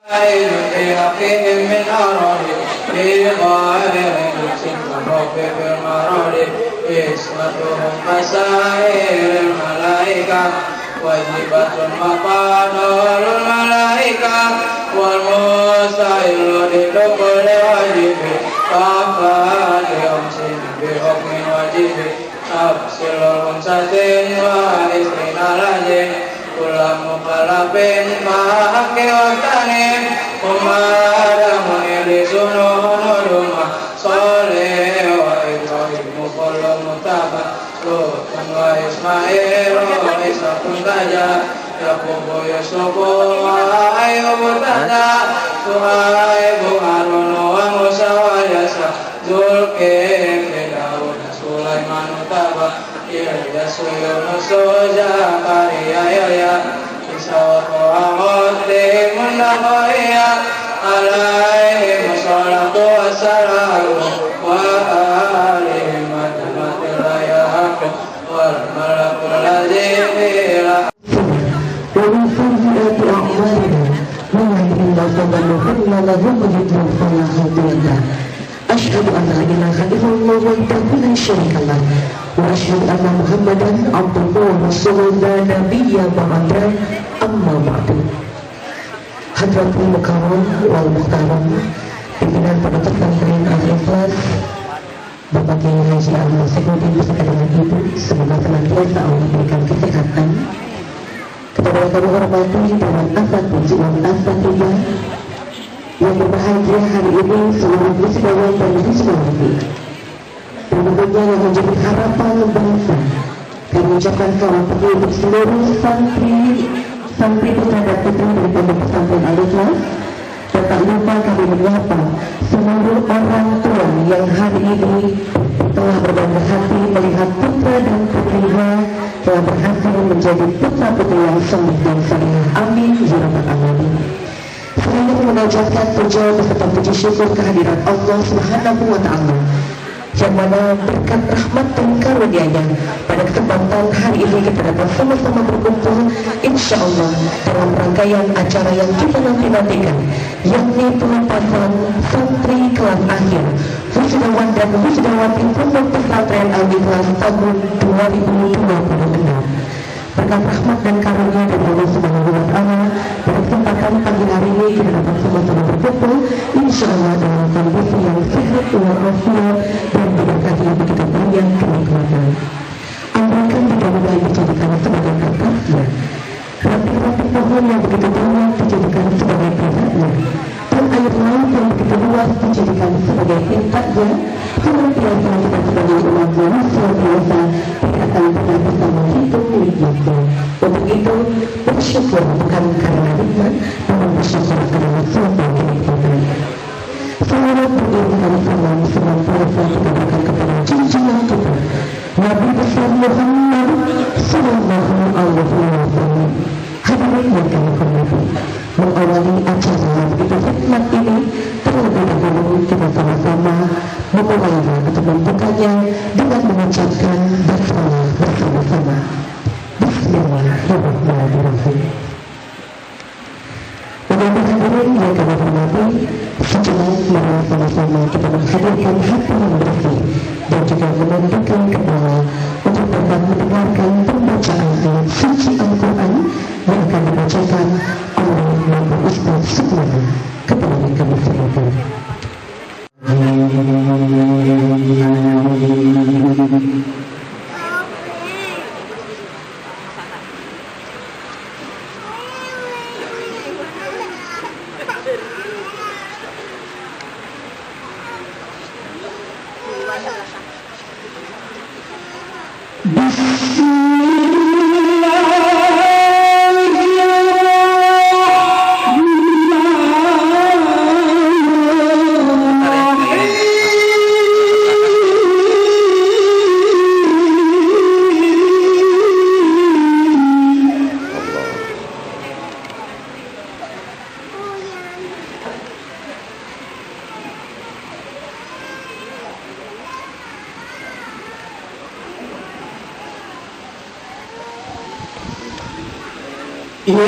من أراضي في غير نفس كالرب بالمراضي اسمتهم كسائر الملائكة واجبة مقادير الملائكة والمستحيل لدخول واجب كفى لأمس بحكم واجب تفصيل خمسة وعشرين رجل كل مخلف معك وتنم ومادام لسنون دمى صالح وإبراهيم كل متابع لوط وإسماعيل وإسحاق تجا يعقوب يوسف وأيوب تجا شعيب هارون وموسى ويسع ذو الكفل داود سليمان تبع إلياس يونس زكريا يحيى عيسى ومحمد منبيا عليهم الصلاة والسلام وآلهم أجمعين لا يحق والملك الذي فيه ومن سيئات أعمالنا من يهده الله فلا مضل له ومن يضلل فلا هادي له أشهد أن لا إله إلا الله وحده لا شريك له وأشهد أن محمدا عبده ورسوله لا نبي بعده أما بعد. Hadratul Mukarram wal Muhtaram, pimpinan penuntut pesantren Al-Ikhlas, Bapak Kiai Haji Ahmad Sekuddin beserta dengan Ibu, semoga senantiasa Allah berikan kesehatan. Kepada yang kami hormati Dewan Asatidz Jiwan Asatidz yang berbahagia hari ini, seluruh wisudawan dan wisudawati, tentunya yang menjadi harapan bangsa. Kami ucapkan salam pagi untuk seluruh santri putra dan putri dari Pondok Pesantren Al-Ikhlas. Dan tak lupa kami menyapa seluruh orang tua yang hari ini telah berbangga hati melihat putra dan putrinya telah berhasil menjadi putra putri yang soleh dan saleh. Amin ya rabbal alamin. Saya mengucapkan puja beserta puji syukur kehadirat Allah Subhanahu wa taala yang mana berkat rahmat dan karunia-Nya pada kesempatan hari ini kita dapat sama-sama berkumpul insyaallah dalam rangkaian acara yang kita nanti-nantikan, yakni pelepasan santri kelas akhir wisudawan dan wisudawati Pondok Pesantren Al-Ikhlas tahun 2026. Berkat rahmat dan karunia dari Allah Subhanahu wa taala, pada kesempatan pagi hari ini kita dapat sama-sama berkumpul insyaallah dalam kondisi yang sehat walafiat dan diberkahi begitu banyak kenikmatan. Andaikan mudah-mudahan dijadikan sebagai berkatnya, ranting-ranting pohon yang begitu banyak dijadikan sebagai berkatnya, dan air laut yang begitu luas dijadikan sebagai tintanya, senantiasa kita sebagai umat manusia biasa tidak akan pernah bisa menghitung nikmatnya. Untuk itu bersyukur bukan karena nikmat, namun bersyukur karena suatu kenikmatan. Salawat beriringan salam senantiasa kita berikan kepada junjungan kita Nabi besar Muhammad sallallahu alaihi wasallam. Hadirin yang kami hormati, mengawali acara yang begitu hikmat ini, terlebih dahulu kita sama-sama memulainya atau membukanya dengan mengucapkan basmalah bersama-sama. Bismillahirrahmanirrahim. Bapak hadirin yang kami hormati, sejenak mari sama-sama kita menghadirkan hati yang bersih dan juga menundukkan kepala untuk dapat mendengarkan pembacaan ayat suci Al-Quran yang akan dibacakan oleh Bapak Ustaz Sukmana. Kepada yang kami silakan. Ya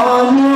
Oh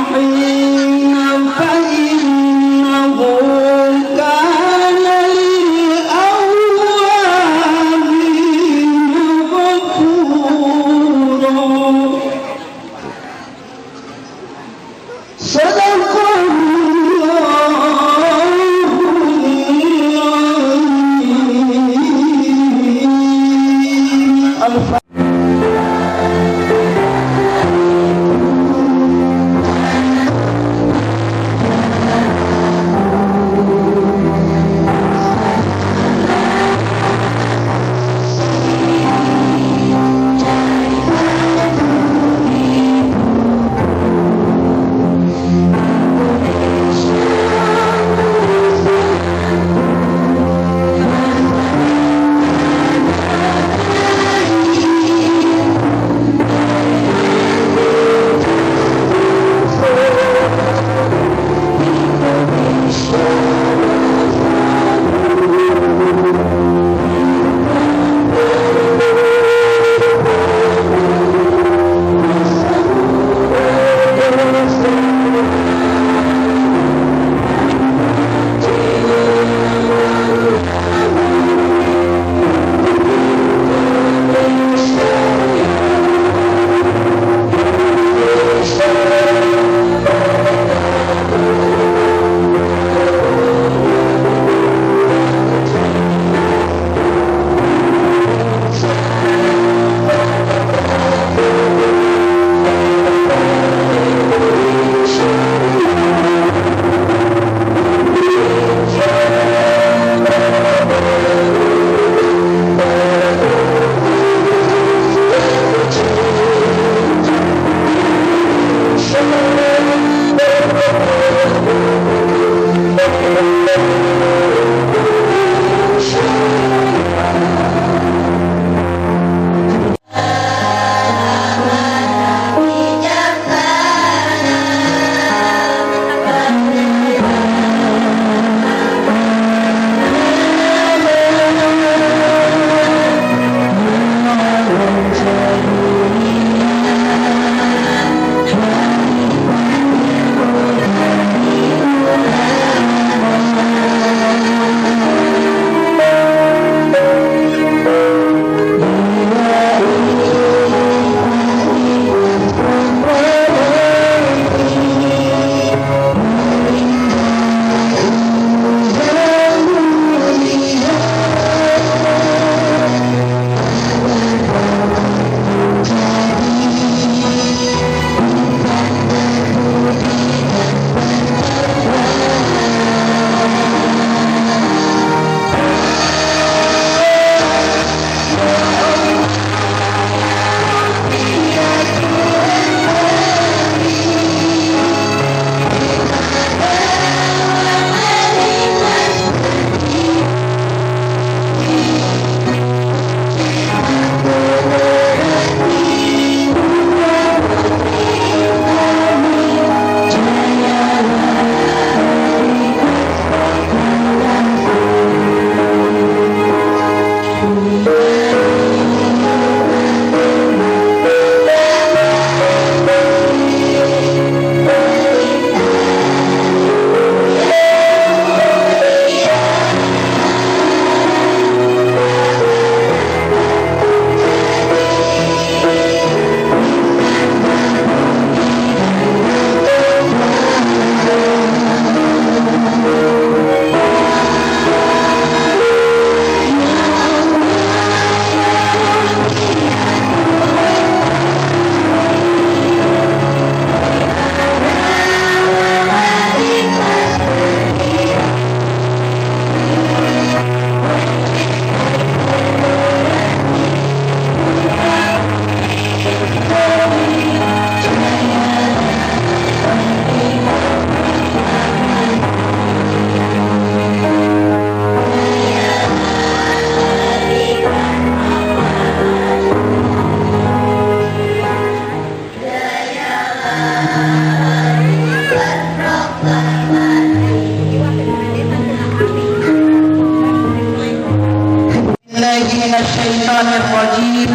الشيطان الرجيم.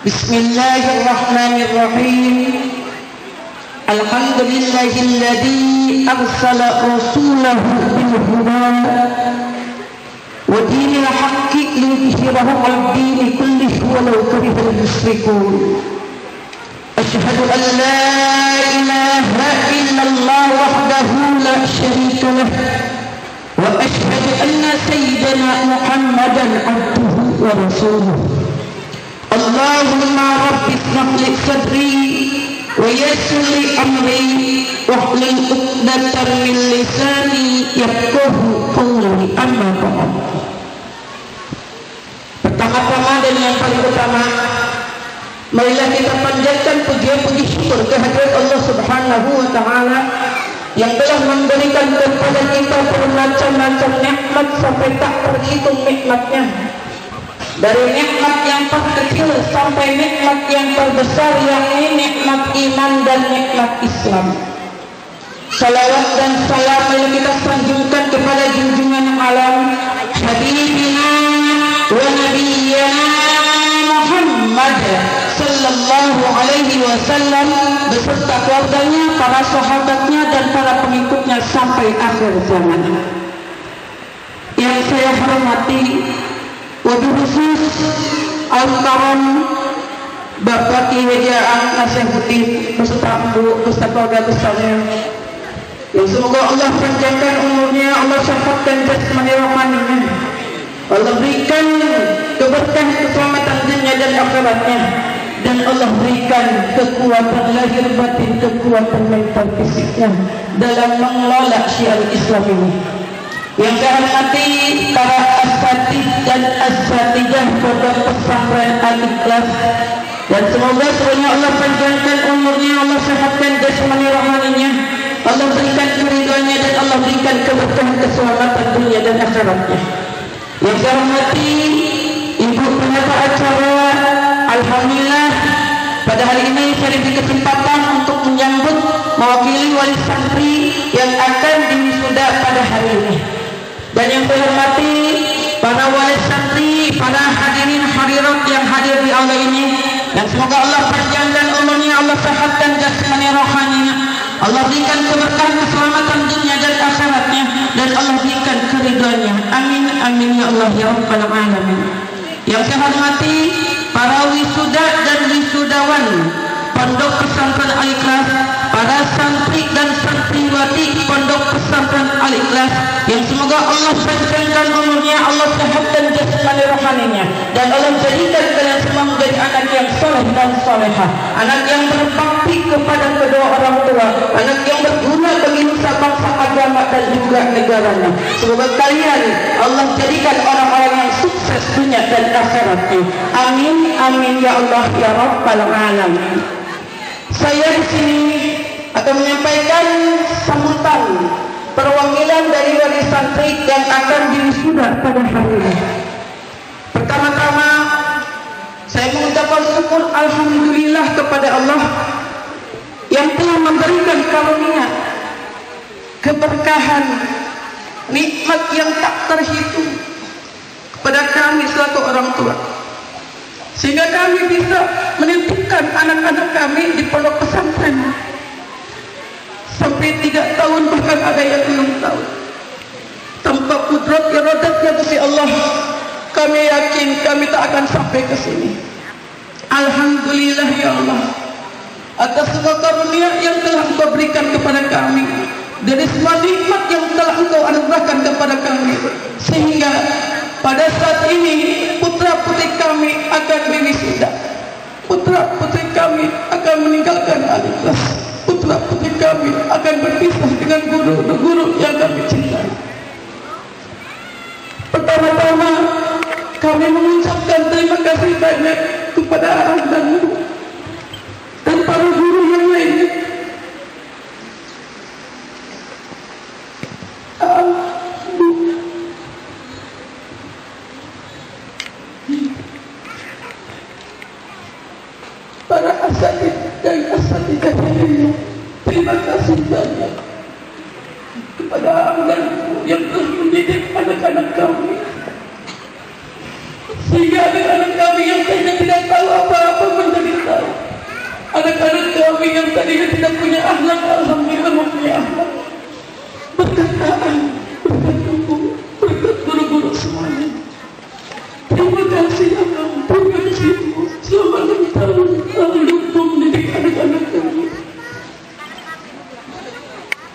بسم الله الرحمن الرحيم. الحمد لله الذي أرسل رسوله بالهدى ودين الحق ليظهره على الدين كله ولو كره المشركون. أشهد أن لا إله إلا الله وحده لا شريك له وأشهد أن سيدنا محمدا عبده ورسوله. اللهم رب اشرح لي صدري ويسر لي أمري واحلل عقدة من لساني يفقهوا قولي. أما بعد. Pertama-tama dan yang paling utama, marilah kita panjatkan puji syukur kehadirat Allah Subhanahu wa taala yang telah memberikan kepada kita bermacam-macam nikmat sampai tak terhitung nikmatnya. Dari nikmat yang terkecil sampai nikmat yang terbesar, yakni nikmat iman dan nikmat Islam. Salawat dan salam yang kita sanjungkan kepada junjungan alam Habibina wa Nabiyyina Muhammad sallallahu alaihi wasallam beserta keluarganya, para sahabatnya dan para pengikutnya sampai akhir zaman. Yang saya hormati, wabil khusus Al-Karam Bapak Ki Hejaan Nasihuddin beserta ibu beserta keluarga besarnya, yang semoga Allah panjangkan umurnya, Allah syafatkan jasmani rohaninya, Allah berikan keberkahan keselamatan dunia dan akhiratnya, dan Allah berikan kekuatan lahir batin, kekuatan mental fisiknya dalam mengelola syiar Islam ini. Yang saya hormati para asatid dan asatidah pondok pesantren Al-Ikhlas, dan semoga semuanya Allah panjangkan umurnya, Allah sehatkan jasmani rohaninya, Allah berikan keridhaannya dan Allah berikan keberkahan keselamatan dunia dan akhiratnya. Yang saya hormati ibu penata acara, alhamdulillah pada hari ini saya diberi kesempatan untuk menyambut mewakili wali santri yang akan diwisuda pada hari ini. Dan yang saya hormati para wali santri, para hadirin hadirat yang hadir di aula ini, dan semoga Allah panjangkan umurnya, Allah sehatkan jasmani rohaninya, Allah berikan keberkahan keselamatan dunia dan akhiratnya, dan Allah berikan keridhaannya. Amin amin ya Allah ya rabbal alamin. Yang saya hormati para wisuda dan wisudawan Pondok Pesantren Al-Ikhlas, para santri dan santriwati Pondok Pesantren Al-Ikhlas, yang semoga Allah panjangkan umurnya, Allah sehatkan jasmani rohaninya, dan Allah jadikan kalian semua menjadi anak yang soleh dan solehah, anak yang berbakti kepada kedua orang tua, anak yang berguna bagi nusa bangsa, agama dan juga negaranya. Semoga kalian Allah jadikan orang-orang yang sukses dunia dan akhiratnya. Amin amin ya Allah ya rabbal alamin. Saya di sini akan menyampaikan sambutan perwakilan dari wali santri yang akan diwisuda pada hari ini. Pertama-tama saya mengucapkan syukur alhamdulillah kepada Allah yang telah memberikan karunia, keberkahan, nikmat yang tak terhitung kepada kami selaku orang tua, sehingga kami bisa menitipkan anak-anak kami di pondok pesantren sampai 3 tahun, bahkan ada yang 6 tahun. Tanpa kudrat iradatnya Gusti Allah, kami yakin kami tak akan sampai ke sini. Alhamdulillah ya Allah atas semua karunia yang telah Engkau berikan kepada kami, dari semua nikmat yang telah Engkau anugerahkan kepada kami, sehingga pada saat ini putra-putri kami akan diwisuda, putra-putri kami akan meninggalkan Al-Ikhlas, putra-putri kami akan berpisah dengan guru-guru yang kami cintai. Pertama-tama kami mengucapkan terima kasih banyak kepada Anda dan para guru yang lainnya. Para asatid dan asatidah lainnya, terima kasih banyak kepada Anda yang telah mendidik anak-anak kami. tahu apa-apa menjadi tahu. Anak-anak kami yang tadinya tidak punya akhlak, alhamdulillah mempunyai akhlak. Berkat Aan, berkat Ibu, berkat guru-guru semuanya. Terima kasih Allah, terima kasih Ibu. Selama 6 tahun mendukung mendidik anak-anak kami.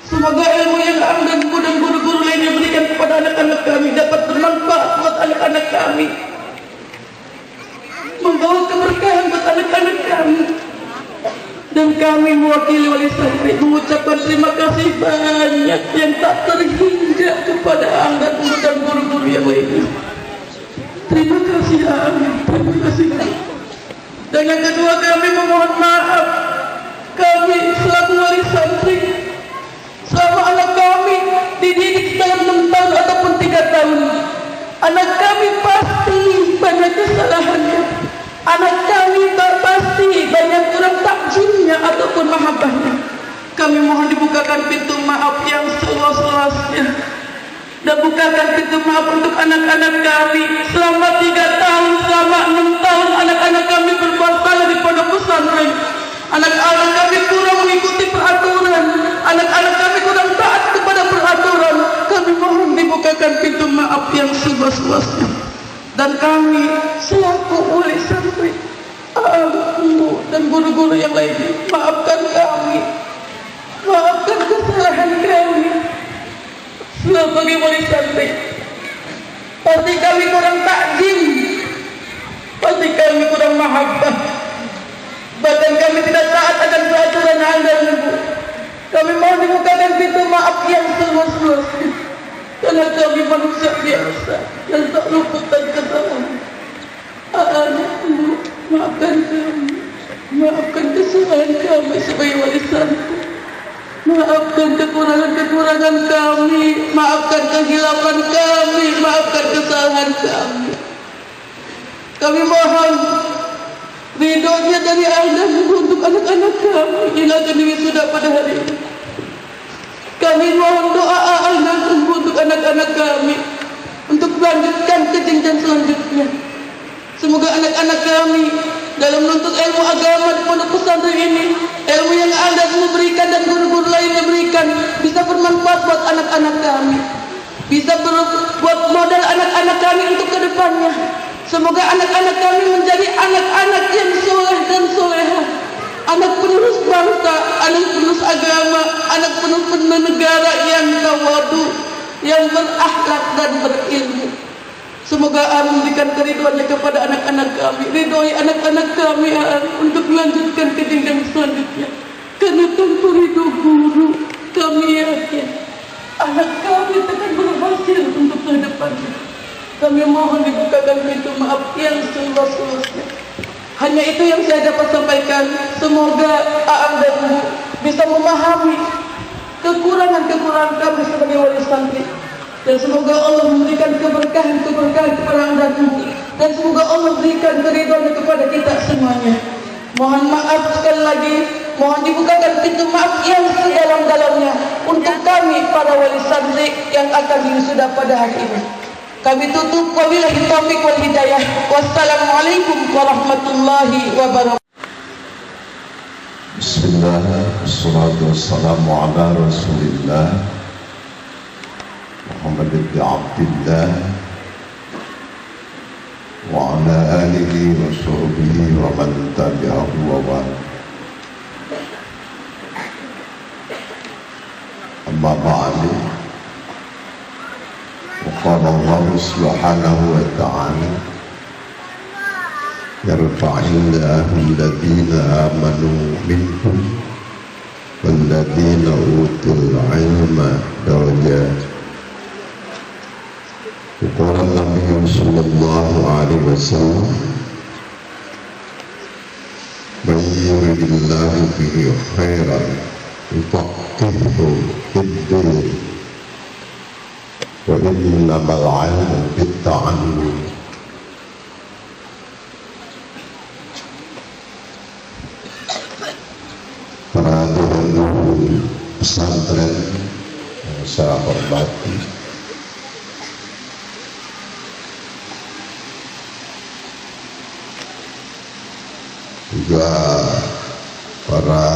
Semoga ilmu yang Aan dan Ibu dan guru-guru lainnya berikan kepada anak-anak kami dapat bermanfaat buat anak-anak kami, membawa keberkahan buat anak-anak kami. Dan kami mewakili wali santri mengucapkan terima kasih banyak yang tak terhingga kepada Aan dan Ibu dan guru-guru yang lainnya. Terima kasih Aan, terima kasih. Dan yang kedua, kami memohon maaf, kami selaku wali santri, selama anak kami dididik dalam 6 tahun ataupun 3 tahun, anak kami pasti banyak kesalahannya. Anak kami pasti banyak kurang takjimnya ataupun mahabbahnya. Kami mohon dibukakan pintu maaf yang seluas-luasnya, dan bukakan pintu maaf untuk anak-anak kami. Selama 3 tahun, selama 6 tahun anak-anak kami berbuat salah di pondok pesantren. Anak-anak kami kurang mengikuti peraturan, anak-anak kami kurang taat kepada peraturan. Kami mohon dibukakan pintu maaf yang seluas-luasnya. Dan kami selaku wali santri, Ibu dan guru-guru yang lainnya, maafkan kami, maafkan kesalahan kami. Sebagai wali santri, pasti kami kurang takjim, pasti kami kurang mahabbah, bahkan kami tidak taat akan peraturan Anda, Ibu. Kami mohon dibukakan pintu maaf yang seluas-luasnya, karena kami manusia biasa yang tak luput dari kesalahan. Ibu, maafkan kami, maafkan kesalahan kami sebagai wali santri, maafkan kekurangan-kekurangan kami, maafkan kehilapan kami, maafkan kesalahan kami. Kami mohon ridhonya dari Anda untuk anak-anak kami yang akan diwisuda pada hari ini. Kami mohon doa Anda untuk anak-anak kami untuk melanjutkan ke jenjang selanjutnya. Semoga anak-anak kami dalam menuntut ilmu agama di pondok pesantren ini, ilmu yang Anda semua berikan dan guru-guru lainnya berikan, bisa bermanfaat buat anak-anak kami, bisa buat modal anak-anak kami untuk kedepannya. Semoga anak-anak kami menjadi anak-anak yang soleh dan soleha, anak penerus bangsa, anak penerus agama, anak penerus negara yang tawadu, yang berakhlak dan berilmu. Semoga Allah memberikan keridhoannya kepada anak-anak kami, ridhoi anak-anak kami untuk melanjutkan ke jenjang selanjutnya. Karena tanpa ridho guru, kami yakin anak kami akan berhasil untuk ke depannya. Kami mohon dibukakan pintu maaf yang seluas-luasnya. Hanya itu yang saya dapat sampaikan. Semoga Aang dan Ibu bisa memahami kekurangan-kekurangan kami sebagai wali santri. Dan semoga Allah memberikan keberkahan-keberkahan kepada Aang dan Ibu. Dan semoga Allah berikan keridhoannya kepada kita semuanya. Mohon maaf sekali lagi. Mohon dibukakan pintu maaf yang sedalam-dalamnya untuk kami para wali santri yang akan diwisuda pada hari ini. Kami tutup, wabillahi taufiq wal hidayah. Wassalamualaikum warahmatullahi wabarakatuh. Bismillah, wassalatu wassalamu ala rasulillah Muhammad ibn Abdillah wa ala alihi wa sahbihi wa man tabi'ahu wa wala. Amma ba'du. وقال الله سبحانه وتعالى يرفع الله الذين آمنوا منكم والذين أوتوا العلم درجات. وقال النبي صلى الله عليه وسلم من يرد الله به خيرا يفقهه في الدين وإنما العلم بالتعلم. Para guru pesantren yang saya hormati, juga para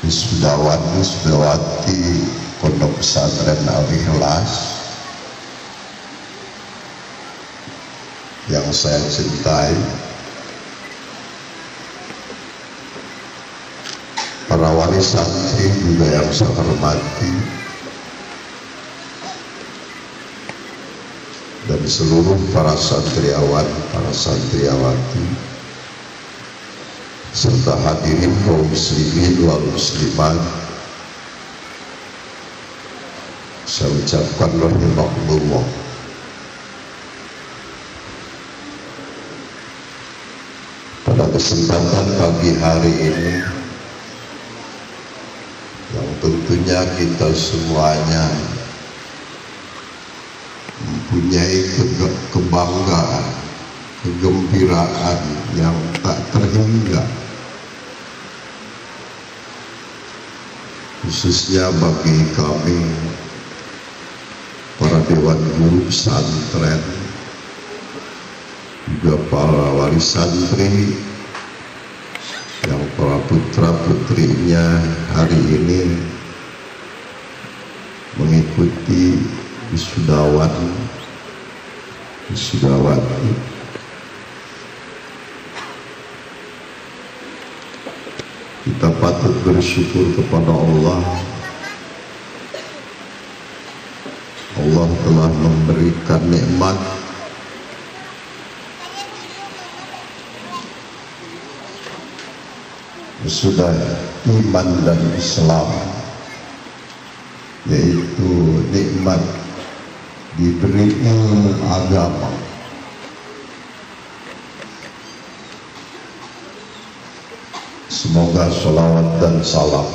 wisudawati Pondok Pesantren Al-Ikhlas yang saya cintai, para wali santri juga yang saya hormati, dan seluruh para santriawan, para santriawati, serta hadirin kaum muslimin wal muslimat, saya ucapkan rahimahullah. Pada kesempatan pagi hari ini, yang tentunya kita semuanya mempunyai kebanggaan, kegembiraan yang tak terhingga, khususnya bagi kami para dewan guru pesantren, juga para wali santri yang para putra putrinya hari ini mengikuti wisudawati. Kita patut bersyukur kepada Allah. Allah telah memberikan nikmat sudah iman dan Islam, yaitu nikmat diberi ilmu agama. Semoga sholawat dan salam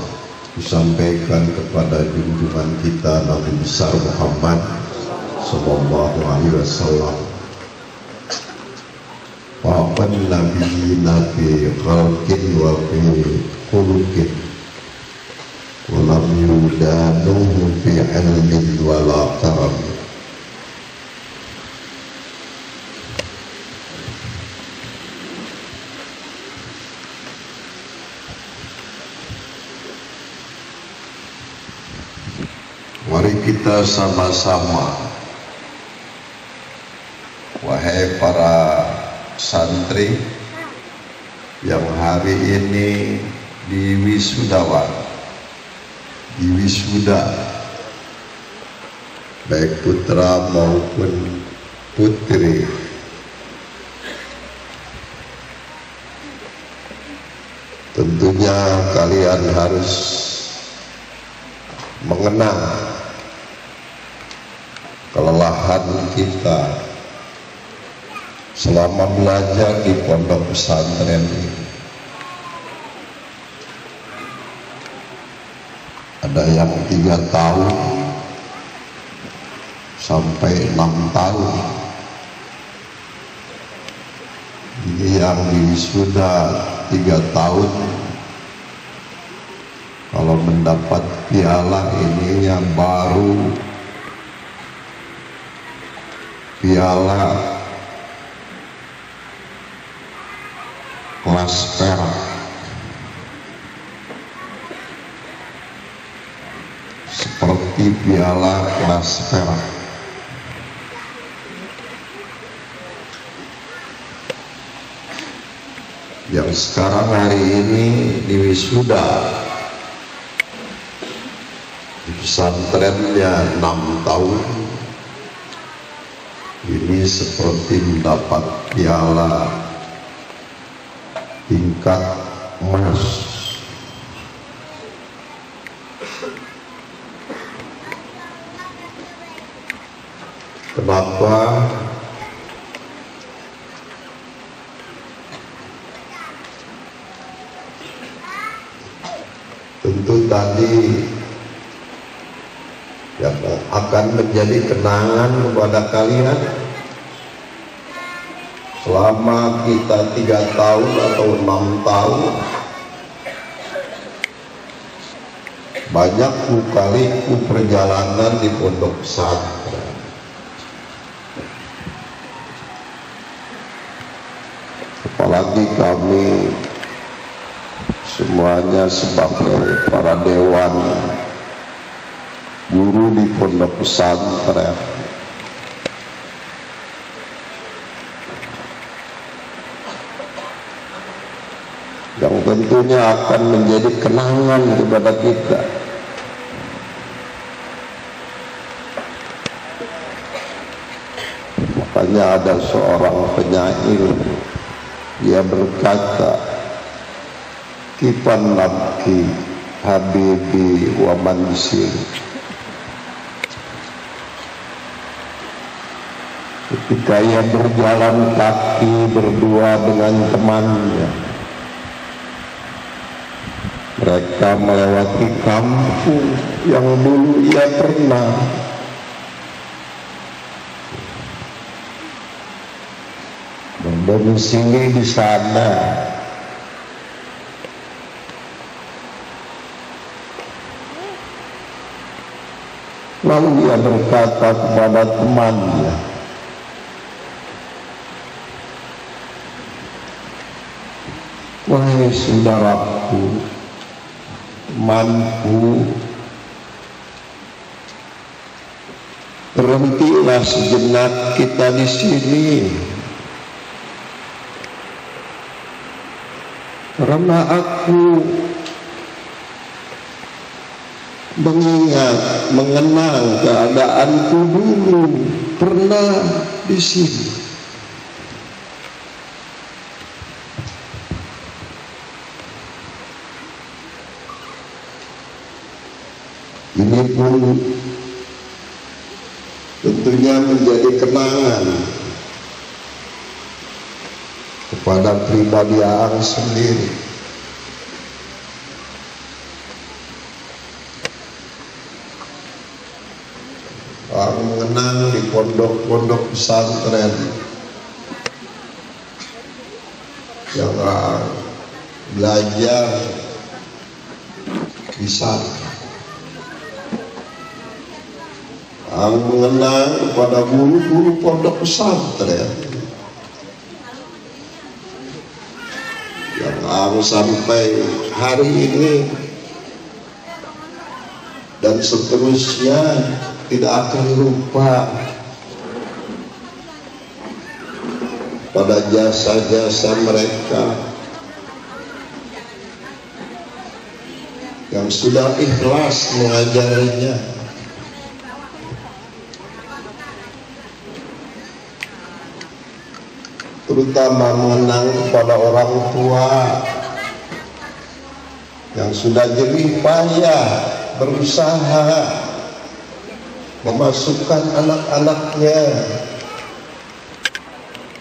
disampaikan kepada junjungan kita Nabi besar Muhammad sallallahu alaihi wasallam. Wa'apan nabiyina fi khalqin wa fi khuluqin wa lam yudanuhu fi ilmin wa la karam. Mari kita sama-sama, wahai para santri yang hari ini diwisuda, baik putra maupun putri, tentunya kalian harus mengenang kelelahan kita selama belajar di pondok pesantren ini. Ada yang 3 tahun sampai 6 tahun. Ini yang wisuda 3 tahun, kalau mendapat piala ini yang baru piala kelas perak, seperti piala kelas perak. Yang sekarang hari ini diwisuda di pesantrennya 6 tahun, ini seperti mendapat piala tingkat emas. Kenapa? Tentu tadi yang akan menjadi kenangan kepada kalian selama kita 3 tahun atau 6 tahun, banyak kali perjalanan di pondok pesantren. apalagi kami semuanya sebagai para dewan guru di pondok pesantren yang tentunya akan menjadi kenangan kepada kita. Makanya ada seorang penyair, dia berkata, "Kifan nabki habibi wa mansir." Ketika ia berjalan kaki berdua dengan temannya, mereka melewati kampung yang dulu ia pernah berdomisili di sana. Lalu ia berkata kepada temannya, "Wahai saudaraku, temanku, berhentilah sejenak kita di sini, karena aku mengenang keadaanku dulu pernah di sini." Ini pun tentunya menjadi kenangan kepada pribadi Aang sendiri. Aang mengenang di pondok-pondok pesantren yang Aang belajar di sana. Aang mengenang kepada guru-guru pondok pesantren yang Aang sampai hari ini dan seterusnya tidak akan lupa pada jasa-jasa mereka yang sudah ikhlas mengajarinya. Terutama mengenang kepada orang tua yang sudah jerih payah berusaha memasukkan anak-anaknya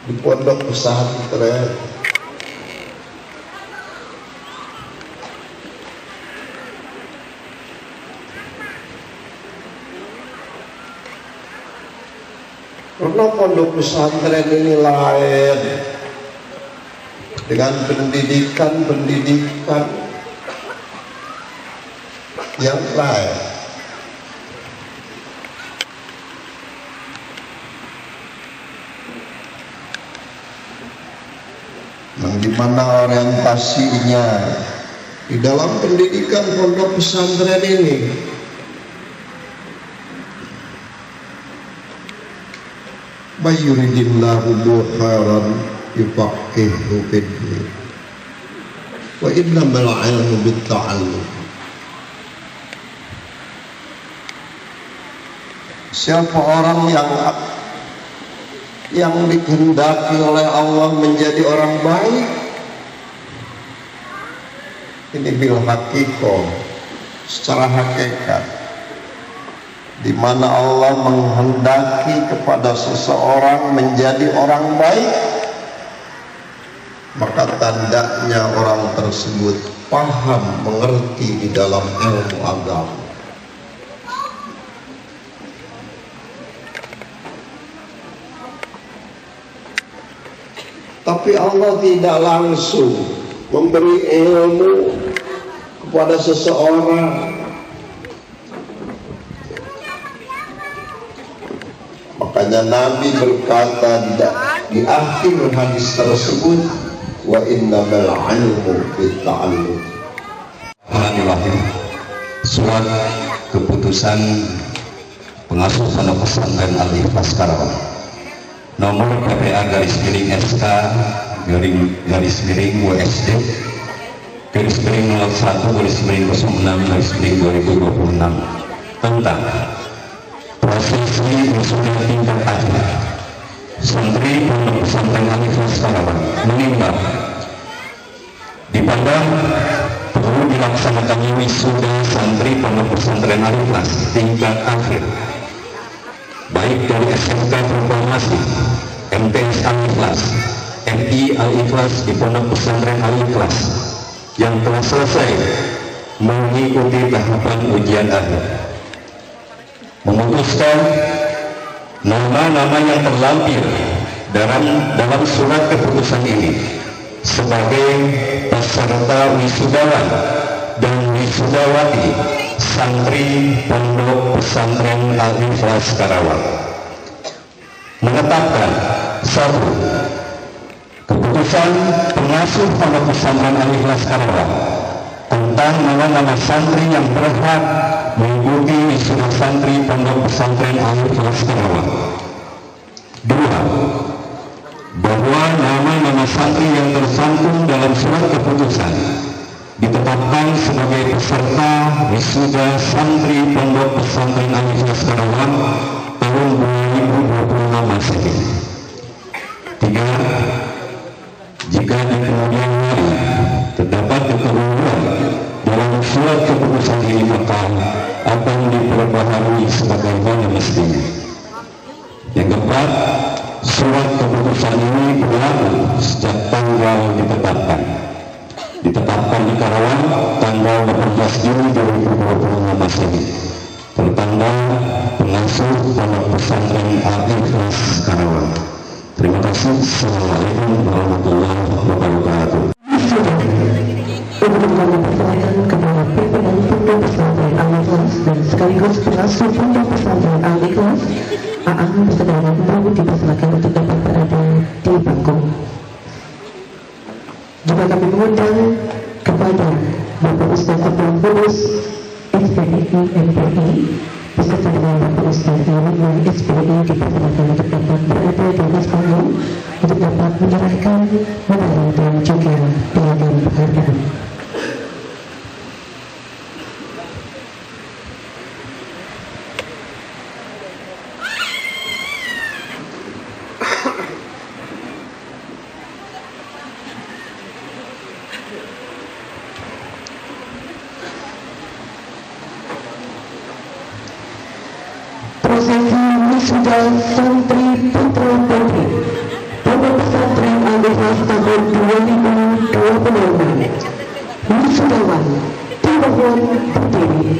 di pondok pesantren. Karena pondok pesantren ini lain dengan pendidikan yang lain. Yang dimana orientasinya di dalam pendidikan pondok pesantren ini Mayuridillahu khairan yufaqihu fiddin wa innamal ilmu bitta'allum. Siapa orang yang dikehendaki oleh Allah menjadi orang baik, ini bil haqiqah, secara hakikat, di mana Allah menghendaki kepada seseorang menjadi orang baik, maka tandanya orang tersebut paham, mengerti di dalam ilmu agama. Tapi Allah tidak langsung memberi ilmu kepada seseorang. Makanya Nabi berkata di akhir hadis tersebut, wa innamal ilmu bitta'allum. Alhamdulillah, surat keputusan pengasuh pondok pesantren Al-Ikhlas Karawang nomor PPA _SK _WSD _01/06/2026 tentang prosesi wisuda tingkat akhir santri pondok pesantren Al-Ikhlas Karawang menimbang dipandang perlu dilaksanakan wisuda santri pondok pesantren Al-Ikhlas tingkat akhir baik dari SMK Proklamasi, MTS Al-Ikhlas, MI Al-Ikhlas di pondok pesantren Al-Ikhlas yang telah selesai mengikuti tahapan ujian akhir, memutuskan nama-nama yang terlampir dalam surat keputusan ini sebagai peserta wisudawan dan wisudawati santri pondok pesantren Al-Ikhlas Karawang, menetapkan satu, keputusan pengasuh pondok pesantren Al-Ikhlas Karawang tentang nama-nama santri yang berhak mengikuti wisuda santri pondok pesantren Al-Ikhlas Karawang. Dua, bahwa nama-nama santri yang tercantum dalam surat keputusan ditetapkan sebagai peserta wisuda santri pondok pesantren Al-Ikhlas Karawang tahun 2026 Masehi. Tiga, jika di kemudian hari terdapat kekeliruan dalam surat keputusan ini maka akan diperbaharui sebagaimana mestinya. Yang keempat, surat keputusan ini berlaku sejak tanggal ditetapkan di Karawang tanggal 18 Juli 2026 Masehi, tertanggal pengasuh pondok pesantren Al-Ikhlas Karawang. Terima kasih. Assalamualaikum warahmatullahi wabarakatuh. Untuk memperkenalkan kepada pimpinan pondok pesantren Al-Ikhlas dan sekaligus pengasuh pondok pesantren Al-Ikhlas, Aang beserta Ibu dipersilakan untuk dapat berada di bangku. Juga kami mengundang kepada Bapak Ustaz Abdul Kudus SPI MPI beserta dengan Bapak Ustaz Iwan SPI dipersilakan untuk dapat berada di atas panggung untuk dapat menyerahkan medali dan juga piagam penghargaan. Prosesi wisuda santri putra putri pondok pesantren Al-Ikhlas tahun 2026. Wisudawan dimohon berdiri.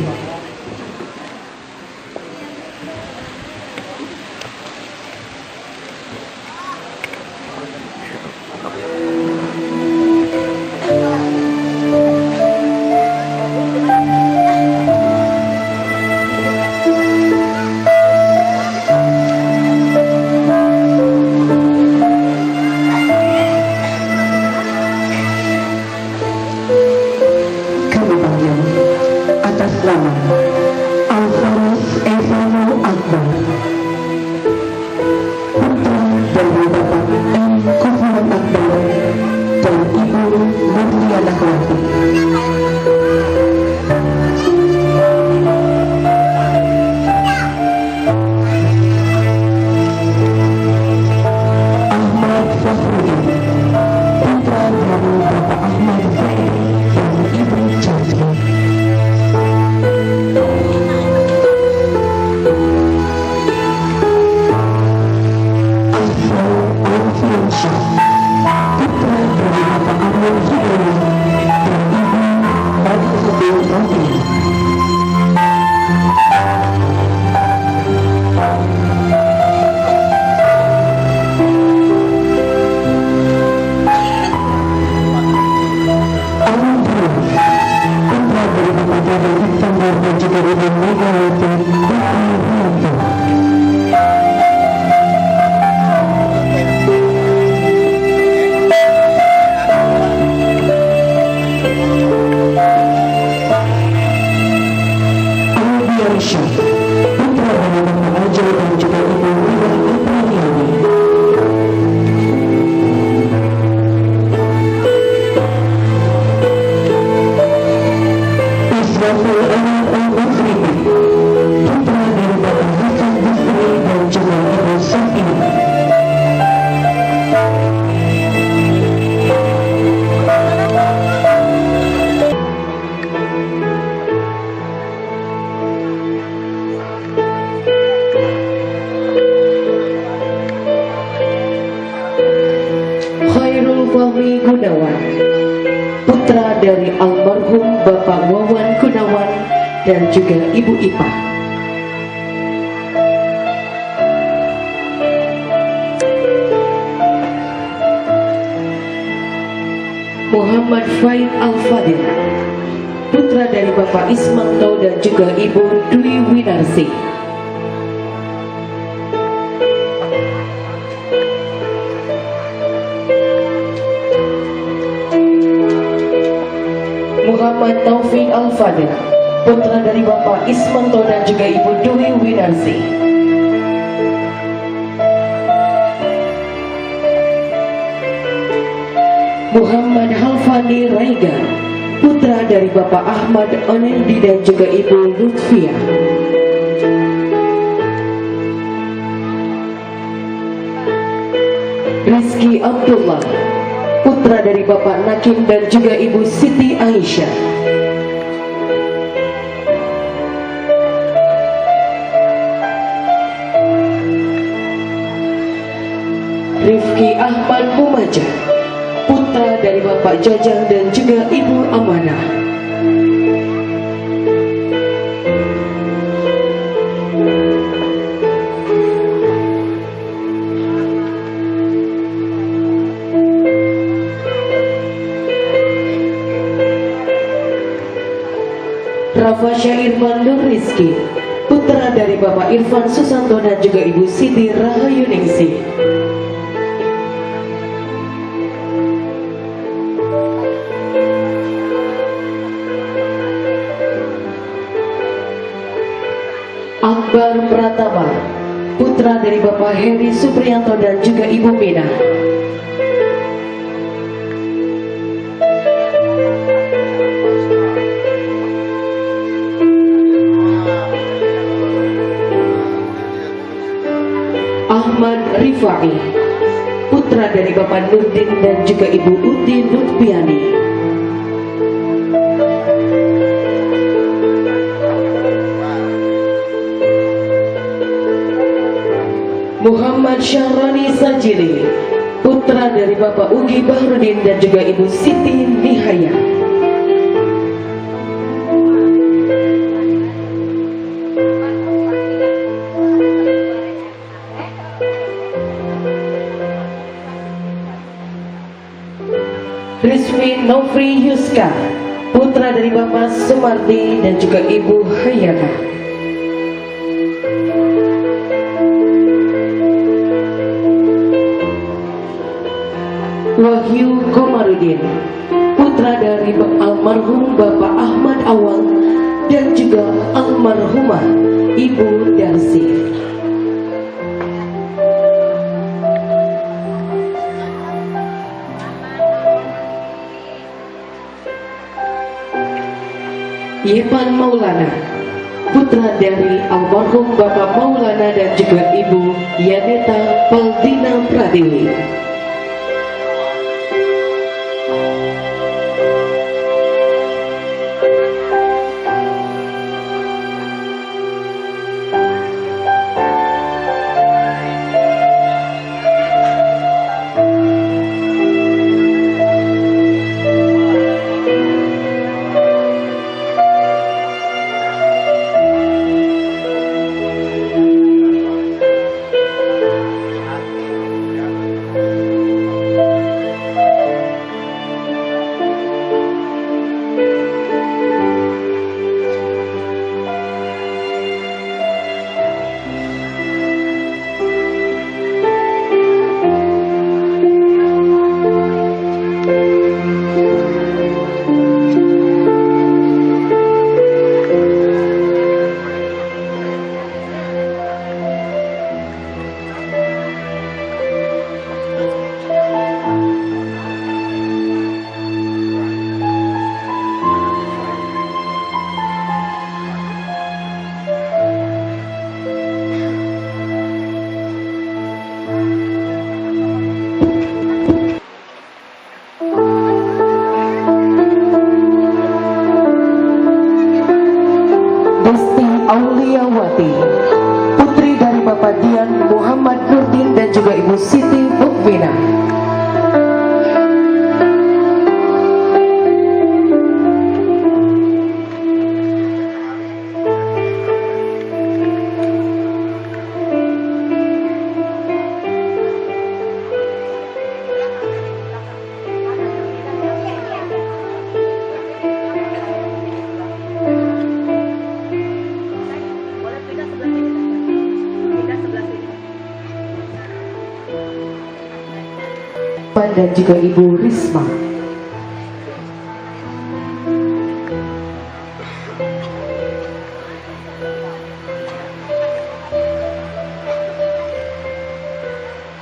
Fahmi Gunawan, putra dari almarhum Bapak Wawan Gunawan dan juga Ibu Ipah. Muhammad Faid Al-Fadil, putra dari Bapak Ismanto dan juga Ibu Dwi Winarsi. Muhammad Taufik Al-Fadil, putra dari Bapak Ismanto dan juga Ibu Dwi Winarsi. Muhammad Halfani Raiga, putra dari Bapak Ahmad Onendi dan juga Ibu Lutfia. Rizky Abdullah, putra dari Bapak Nakim dan juga Ibu Siti Aisyah. Rifki Ahmad Mumaja, putra dari Bapak Jajang dan juga Ibu Amanah. Rafa Irfan Nur Rizki, putra dari Bapak Irfan Susanto dan juga Ibu Siti Rahayuningsi. Akbar Pratama, putra dari Bapak Heri Supriyanto dan juga Ibu Mina. Ahmad Rifai, putra dari Bapak Nurdin dan juga Ibu Uti Lutfiani. Muhammad Syahrani Sajili, putra dari Bapak Ugi Bahrudin dan juga Ibu Siti Nihaya. Rizmi Nofri Yuska, putra dari Bapak Sumardi dan juga Ibu Hayana. Wahyu Komarudin, putra dari almarhum Bapak Ahmad Awang dan juga almarhumah Ibu Darsi. Yepan Maulana, putra dari almarhum Bapak Maulana dan juga Ibu Yaneta Paldina Pratiwi. Auliawati, putri dari Bapak Dian Muhammad Nurdin dan juga Ibu Siti Mukminah. dan juga Ibu Risma.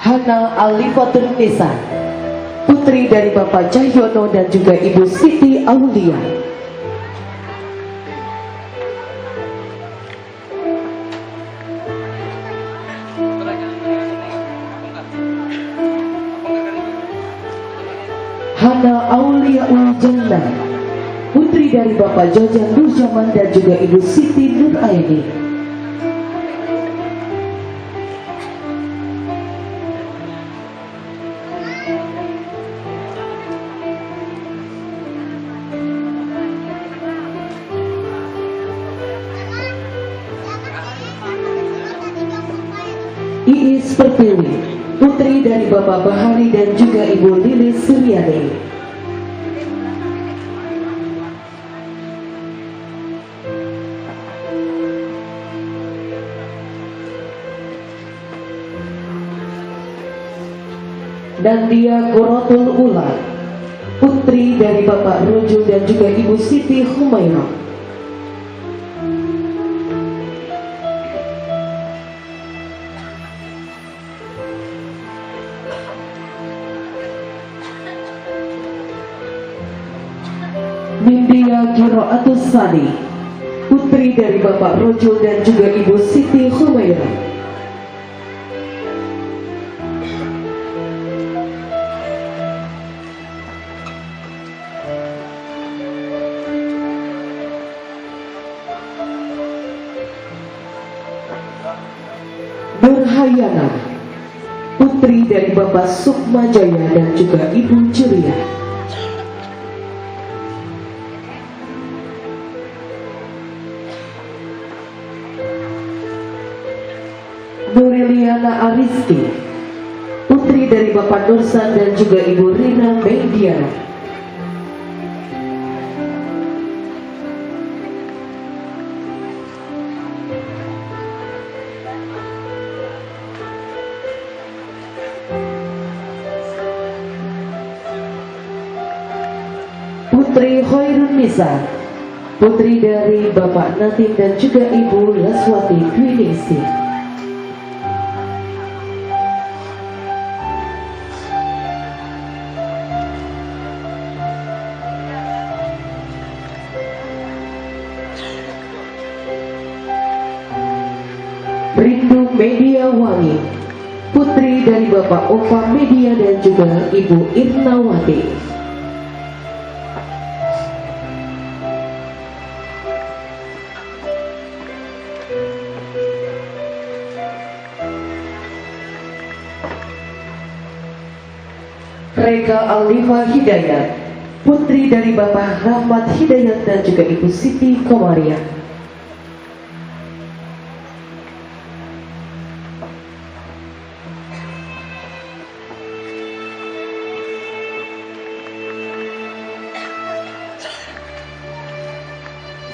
Hana Alifatul Nisa, putri dari Bapak Cahyono dan juga Ibu Siti Aulia. Hana Aulia Uljana, putri dari Bapak Jojan Nurjaman dan juga Ibu Siti Nuraini. Iis Pertiwi, putri dari Bapak Bahari dan juga Ibu Lilis Suryani. Nandia Quratul Ula, putri dari Bapak Rojo dan juga Ibu Siti Humairah. Nindya Qiraatus Sani, putri dari Bapak Rojo dan juga Ibu Siti Humairah. Nurhayana, putri dari Bapak Sukmajaya dan juga Ibu Ceria. Nuriliana Ariski, putri dari Bapak Nursan dan juga Ibu Rina Mediana. Putri Khairun Nisa, putri dari Bapak Natim dan juga Ibu Laswati Dwiningsih. Rindu Media Wangi, putri dari Bapak Ova Media dan juga Ibu Irnawati. Rega Alifa Hidayat, putri dari Bapak Rahmat Hidayat dan juga Ibu Siti Komaria.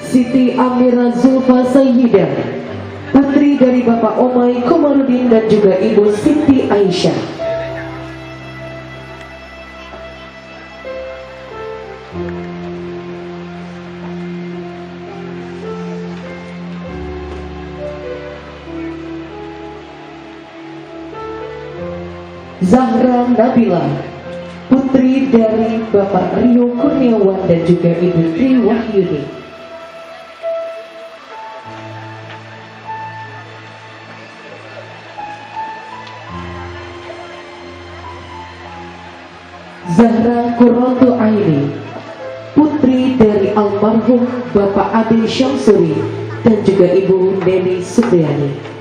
Siti Amira Zulfa Sayyidah, putri dari Bapak Omai Komarudin dan juga Ibu Siti Aisyah. Zahra Nabila, putri dari Bapak Rio Kurniawan dan juga Ibu Tri Wahyuni. Zahra Qurratu Aini, putri dari almarhum Bapak Adi Syamsuri dan juga Ibu Neni Supriyani.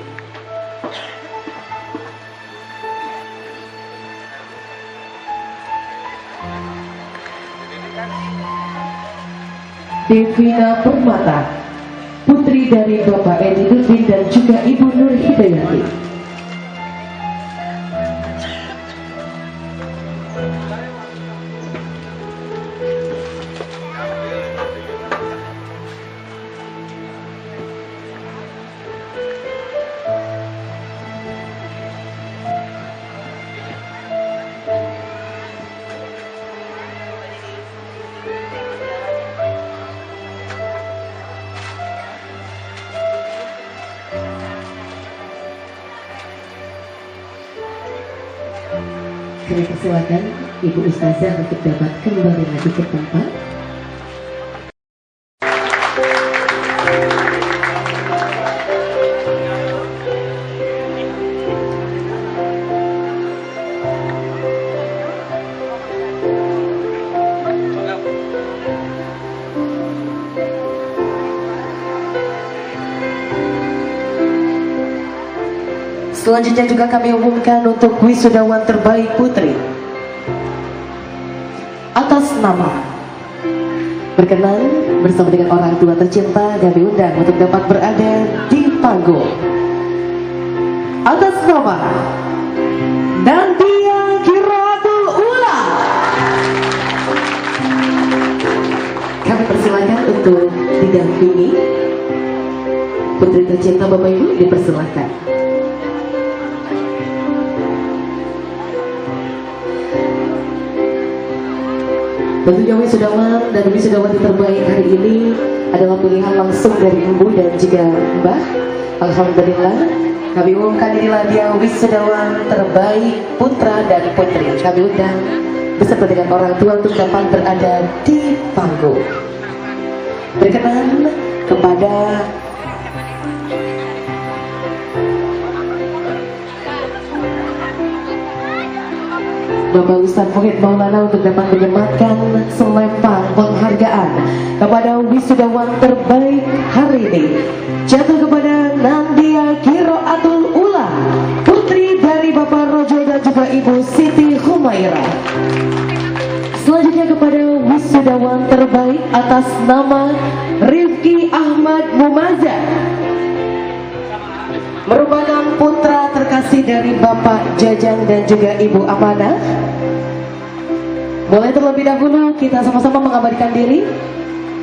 Devina Permata, putri dari Bapak Edi Nurdin dan juga Ibu Nur Hidayati. Kami persilakan Ibu Ustazah untuk dapat kembali lagi ke tempat. Selanjutnya juga kami umumkan untuk wisudawan terbaik putri atas nama berkenan bersama dengan orang tua tercinta kami undang untuk dapat berada di panggung atas nama Nandia Kiratul Ula. Kami persilakan untuk didampingi putri tercinta. Bapak Ibu dipersilakan. Tentunya wisudawan dan wisudawati terbaik hari ini adalah pilihan langsung dari Ibu dan juga Mbah. Alhamdulillah, kami umumkan inilah dia wisudawan terbaik putra dan putri. Kami undang beserta dengan orang tua untuk dapat berada di panggung. Berkenan kepada Bapak Ustadz Muhid Maulana untuk dapat menyematkan selempang penghargaan kepada wisudawan terbaik hari ini. Jatuh kepada Nandia Kiraatul Ula, putri dari Bapak Rojo dan juga Ibu Siti Humaira. Selanjutnya kepada wisudawan terbaik atas nama Rifki Ahmad Mumaza, merupakan putra terkasih dari Bapak Jajang dan juga Ibu Amanah. Mulai terlebih dahulu kita sama-sama mengabadikan diri.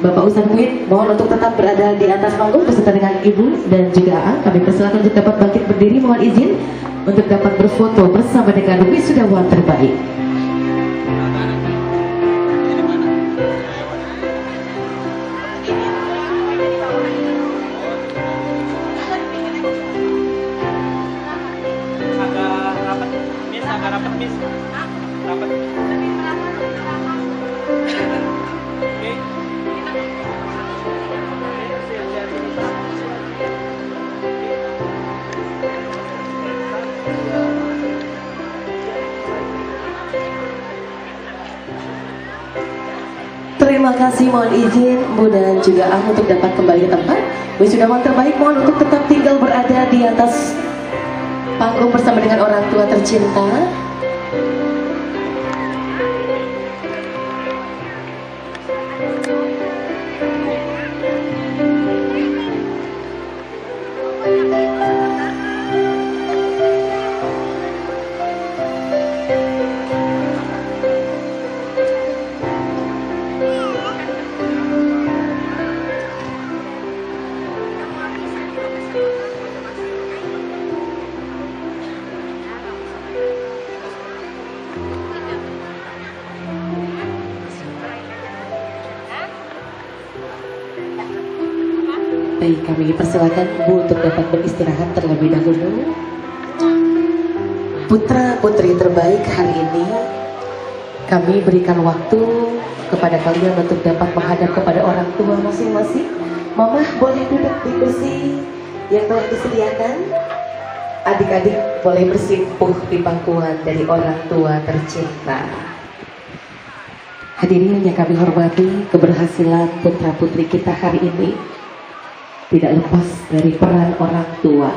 Bapak Ustadz Muhid mohon untuk tetap berada di atas panggung beserta dengan Ibu dan juga A. Kami persilakan untuk dapat bangkit berdiri, mohon izin untuk dapat berfoto bersama dengan wisudawan terbaik. Terima kasih, mohon izin Bu dan juga Ah untuk dapat kembali ke tempat. Wisudawan terbaik mohon untuk tetap tinggal berada di atas panggung bersama dengan orang tua tercinta. Baik, kami persilakan Bu untuk dapat beristirahat terlebih dahulu. Putra putri terbaik hari ini, kami berikan waktu kepada kalian untuk dapat menghadap kepada orang tua masing-masing. Mama boleh duduk di kursi yang telah disediakan. Adik-adik boleh bersimpuh di pangkuan dari orang tua tercinta. Hadirin yang kami hormati, keberhasilan putra putri kita hari ini tidak lepas dari peran orang tua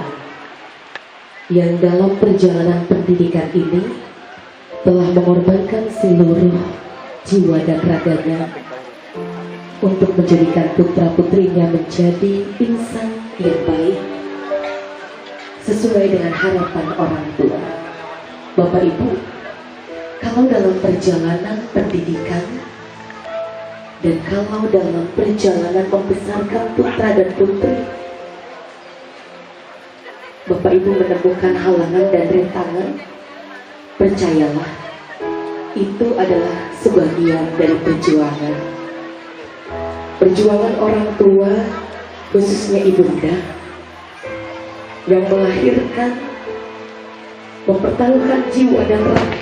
yang dalam perjalanan pendidikan ini telah mengorbankan seluruh jiwa dan raganya untuk menjadikan putra-putrinya menjadi insan yang baik sesuai dengan harapan orang tua. Bapak Ibu, kalau dalam perjalanan pendidikan dan kalau dalam perjalanan membesarkan putra dan putri, Bapak Ibu menemukan halangan dan rintangan, percayalah, itu adalah sebagian dari perjuangan. Perjuangan orang tua, khususnya ibunda, yang melahirkan mempertaruhkan jiwa dan raga.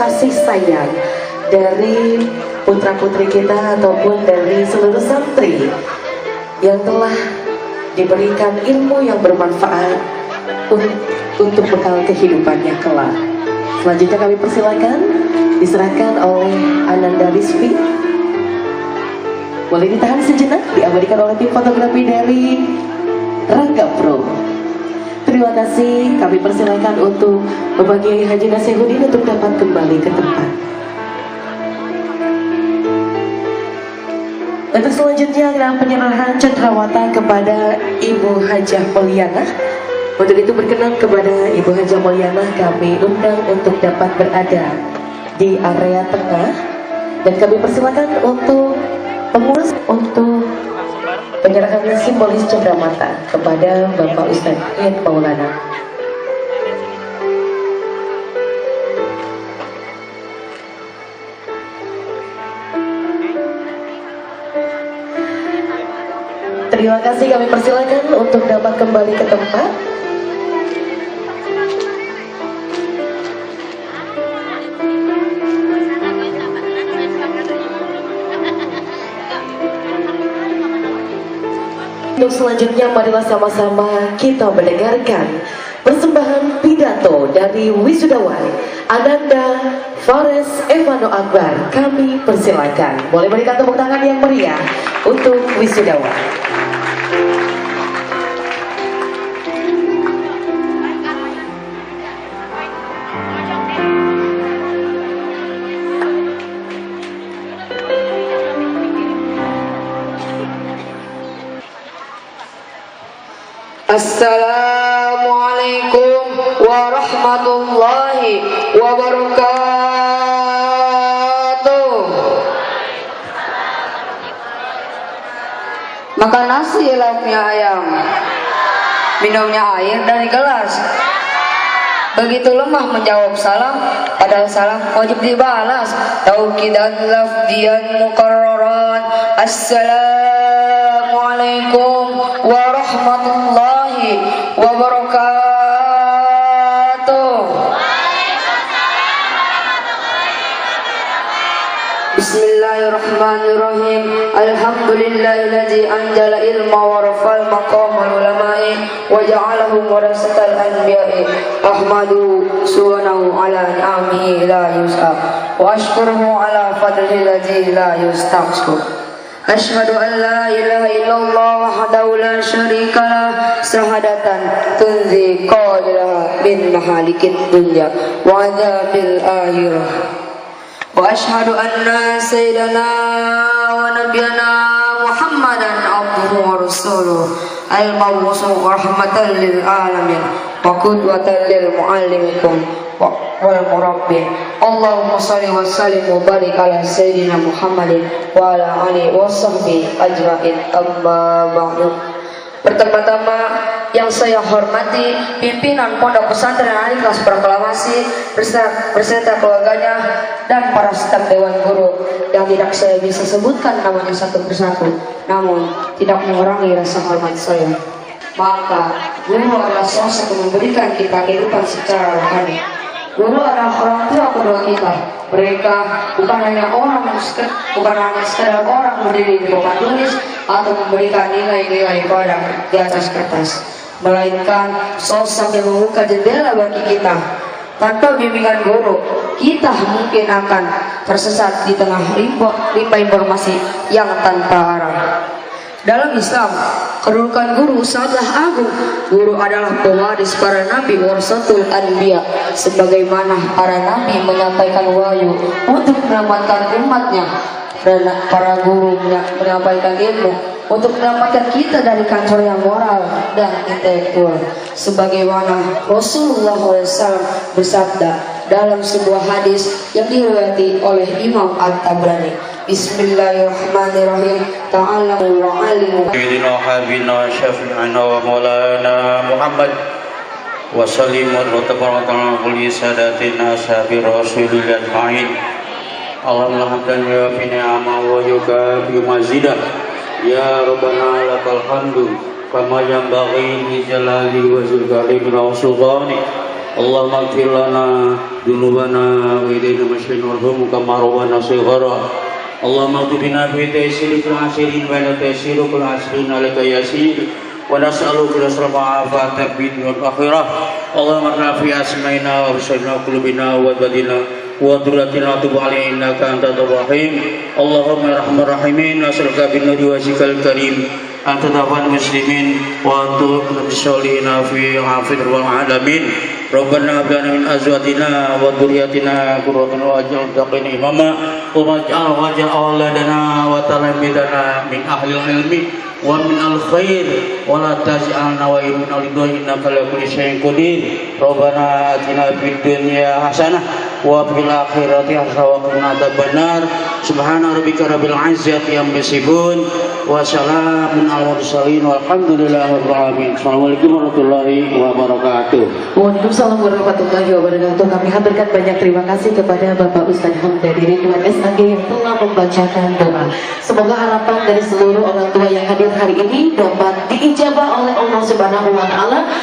Kasih sayang dari putra-putri kita ataupun dari seluruh santri yang telah diberikan ilmu yang bermanfaat untuk bekal kehidupannya kelak. Selanjutnya kami persilakan diserahkan oleh Ananda Rizvi. Boleh ditahan sejenak, diabadikan oleh tim fotografi dari Rangga Pro. Terima kasih, kami persilakan untuk Bapak Kiai Haji Nasihuddin untuk dapat kembali ke tempat. Untuk selanjutnya adalah penyerahan cendrawatan kepada Ibu Hajah Mulyana. Untuk itu berkenan kepada Ibu Hajah Mulyana kami undang untuk dapat berada di area tengah, dan kami persilakan untuk pengurus untuk penyerahan simbolis cendrawatan kepada Bapak Ustadz Iyad Maulana. Terima kasih, kami persilakan untuk dapat kembali ke tempat. Untuk selanjutnya marilah sama-sama kita mendengarkan persembahan pidato dari wisudawan Ananda Fares Evano Akbar. Kami persilakan. Boleh berikan tepuk tangan yang meriah untuk wisudawan. Assalamualaikum warahmatullahi wabarakatuh. Makan nasi lauknya ayam, minumnya air dari gelas. Begitu lemah menjawab salam, padahal salam wajib dibalas. Tauqidan lafdiyan mukarraran. Assalamualaikum warahmatullahi wabarakatuh. Bismillahirrahmanirrahim. Alhamdulillahilladzi anjala ilma wa rafa'al maqamal ulama'i wa ja'alahum warasatal anbiya'i. Ahmadu subhanahu ala ni'amihi la yus'ab wa ashkuruhu ala fadlihi alladzi la yustaqsur. Asyhadu an la ilaha illallah wahdahu la syarika lah syahadatan tunzi qadilah min mahalikid dunya wa adzabil akhirah. Wa asyhadu anna sayyidana wa nabiyyana Muhammadan abduhu wa rasuluh al-mab'usu rahmatan lil alamin wa qudwatan lil muallimikum wal murabbi. Allahumma shalli wa sallim wa barik ala sayyidina Muhammadin wa ala alihi wa sahbihi ajma'in. Amma ba'du. Pertama-tama yang saya hormati pimpinan Pondok Pesantren Al-Ikhlas Proklamasi beserta keluarganya dan para staf Dewan Guru yang tidak saya bisa sebutkan namanya satu persatu, namun tidak mengurangi rasa hormat saya. Maka guru adalah sosok yang memberikan kita kehidupan secara rohani. Guru adalah orang tua kedua kita. Mereka bukan hanya sekedar orang berdiri di papan tulis atau memberikan nilai-nilai pada di atas kertas, melainkan sosok yang membuka jendela bagi kita. Tanpa bimbingan guru, kita mungkin akan tersesat di tengah limpah informasi yang tanpa arah. Dalam Islam, kedudukan guru sangatlah agung. Guru adalah pewaris para nabi warasatul anbiya, sebagaimana para nabi menyampaikan wahyu untuk menyelamatkan umatnya, dan para guru menyampaikan ilmu untuk menyelamatkan kita dari kancornya moral dan intelektual, sebagaimana Rasulullah SAW bersabda dalam sebuah hadis yang diriwayati oleh Imam At-Tabrani. Bismillahirrahmanirrahim. Ta'alamu wa alimu. Sayyidina habibina syafi'ina wa maulana Muhammad wa sallimu wa tabarakana kulli sadatina sahabi rasulillah ajma'in. Allahumma hamdan ya fi ni'ama wa yukafi mazidah. Ya Rabbana lakal hamdu kama yanbaghi li jalali wa zulkali wa sultani. Allahumma ighfir lana dzunubana wa idina masyin warham kama rabbana shighara. Allahumma tubina fi taysir fil asirin wa la taysir fil asirin alaka yasir wa nas'aluka al-yusra ma'afata fid dunya wal akhirah. Allahumma rafi asmaina wa bismina qulubina wa badina wa dhurratina tub alaina innaka antal rahim. Allahumma arhamar rahimin as'aluka bin nuri wajhikal karim anta tawfal muslimin wa antu bisolina fi hafidh wal alamin. Rabbana hab lana min azwajina wa dhurriyyatina qurrata a'yun waj'alna imama waj'al auladana wa talamidana min ahli ilmi wa min al-khair wa la taj'alna wa min al-ridha innaka la kulli syai'in qadir. Rabbana atina fid dunya hasanah wa fil akhirati hasanah wa qina adzabannar. Subhana rabbika rabbil izzati amma yasifun wa salamun alal mursalin walhamdulillahi rabbil alamin. Assalamualaikum warahmatullahi wabarakatuh. Waalaikumsalam warahmatullahi wabarakatuh. Kami haturkan banyak terima kasih kepada Bapak Ustadz Hamdani Ridwan SAG yang telah membacakan doa. Semoga harapan dari seluruh orang tua yang hadir hari ini dapat diijabah oleh Allah Subhanahu wa taala.